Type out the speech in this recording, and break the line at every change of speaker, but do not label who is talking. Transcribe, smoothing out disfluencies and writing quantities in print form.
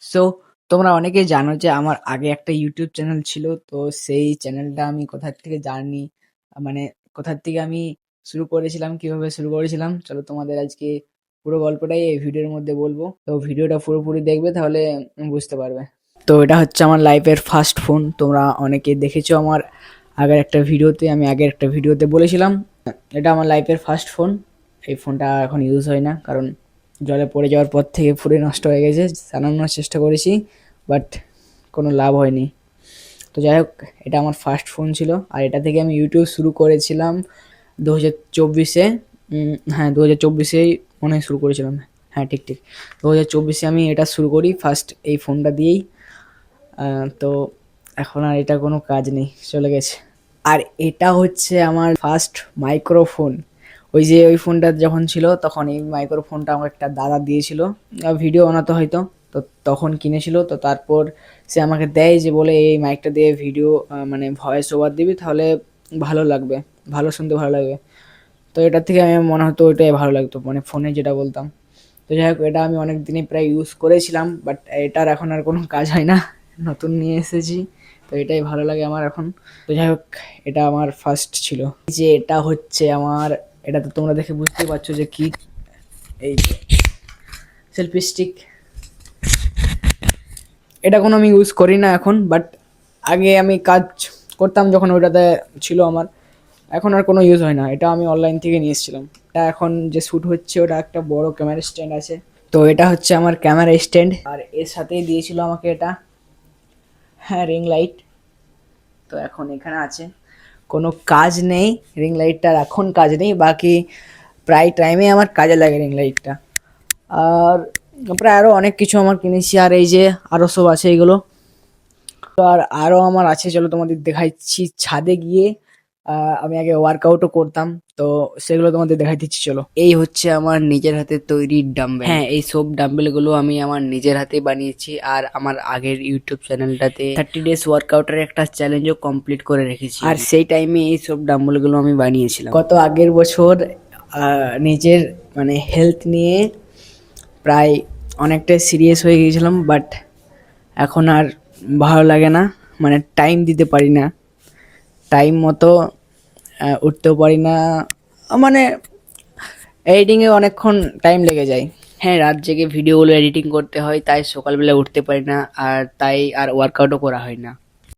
So তোমরা অনেকেই জানো যে আমার আগে একটা ইউটিউব চ্যানেল ছিল। তো সেই চ্যানেলটা আমি কোথা থেকে জার্নি মানে কোথা থেকে আমি শুরু করেছিলাম, কিভাবে শুরু করেছিলাম, চলো তোমাদের আজকে পুরো গল্পটাই এই ভিডিওর মধ্যে বলবো। তো ভিডিওটা পুরোপুরি দেখবে, তাহলে বুঝতে পারবে। তো এটা হচ্ছে আমার লাইফের ফার্স্ট ফোন। তোমরা অনেকে দেখেছো আমার আগের একটা ভিডিওতে বলেছিলাম এটা আমার লাইফের ফার্স্ট ফোন। এই ফোনটা এখন ইউজ হয় না, কারণ জলে পড়ে যাওয়ার পর থেকে পুরো নষ্ট হয়ে গেছে। চালানোর চেষ্টা করেছি, বাট কোনো লাভ হয়নি। তো যাই হোক, এটা আমার ফার্স্ট ফোন ছিল, আর এটা থেকে আমি ইউটিউব শুরু করেছিলাম 2024-এ। হ্যাঁ, 2024-এই মনে হয় শুরু করেছিলাম। হ্যাঁ, ঠিক ঠিক, 2024-এ আমি এটা শুরু করি ফার্স্ট এই ফোনটা দিয়েই। তো এখন আর এটা কোনো কাজ নেই, চলে গেছে। আর এটা হচ্ছে আমার ফার্স্ট মাইক্রোফোন। ওই ফোনটা যখন ছিল তখন এই মাইক্রোফোনটা আমার একটা দাদা দিয়েছিল, ভিডিও বানাতে হয়তো। তো তখন কিনেছিল, তো তারপর সে আমাকে দেয়, যে বলে এই মাইকটা দিয়ে ভিডিও মানে ভয়েস ওভার দিবি, তাহলে ভালো লাগবে, ভালো শুনতে ভালো লাগবে। তো এটার থেকে আমি মনে হতো ওইটাই ভালো লাগতো, মানে ফোনে যেটা বলতাম। তো যাই হোক, এটা আমি অনেক দিনই প্রায় ইউজ করেছিলাম, বাট এটার এখন আর কোনো কাজ হয় না, নতুন নিয়ে এসেছি। তো এটাই ভালো লাগে আমার এখন। তো যাই হোক, এটা আমার ফার্স্ট ছিল। এই যে এটা হচ্ছে আমার, এটা তো তোমরা দেখে বুঝতেই পারছো যে কি, এই যে সেলফি স্টিক। এটা কোনো আমি ইউজ করি না এখন, বাট আগে আমি কাজ করতাম যখন ওইটাতে ছিল আমার। এখন আর কোনো ইউজ হয় না, এটা আমি অনলাইন থেকে নিয়ে এসেছিলাম। এটা এখন যে শ্যুট হচ্ছে ওটা একটা বড় ক্যামেরা স্ট্যান্ড আছে। তো এটা হচ্ছে আমার ক্যামেরা স্ট্যান্ড, আর এর সাথেই দিয়েছিল আমাকে এটা, হ্যাঁ, রিং লাইট। তো এখন এখানে আছে, কোনো কাজ নেই রিং লাইটটার, এখন কাজ নেই, বাকি প্রায় টাইমে আমার কাজে লাগে রিং লাইটটা। আর প্রায় আরও অনেক কিছু আমার কিনেছি, আর এই যে আরও সব আছে এগুলো। তো আর আরও আমার আছে, চলো তোমাদের দেখাচ্ছি। ছাদে গিয়ে আমি আগে ওয়ার্কআউটও করতাম, তো সেগুলো তোমাদের দেখাই দিচ্ছি, চলো। এই হচ্ছে আমার নিজের হাতে তৈরি ডাম্বেল। হ্যাঁ, এই সব ডাম্বেলগুলো আমি আমার নিজের হাতে বানিয়েছি, আর আমার আগের ইউটিউব চ্যানেলটাতে 30 days ওয়ার্কআউটের একটা চ্যালেঞ্জও কমপ্লিট করে রেখেছি, আর সেই টাইমে এই সব ডাম্বেলগুলো আমি বানিয়েছিলাম। কত আগের বছর নিজের মানে হেলথ নিয়ে প্রায় অনেকটাই সিরিয়াস হয়ে গিয়েছিলাম, বাট এখন আর ভালো লাগে না, মানে টাইম দিতে পারি না, টাইম মতো উঠতেও পারি না, মানে এডিটিংয়ে অনেকক্ষণ টাইম লেগে যায়। হ্যাঁ, রাত জেগে ভিডিওগুলো এডিটিং করতে হয়, তাই সকালবেলা উঠতে পারি না, আর তাই আর ওয়ার্কআউটও করা হয় না।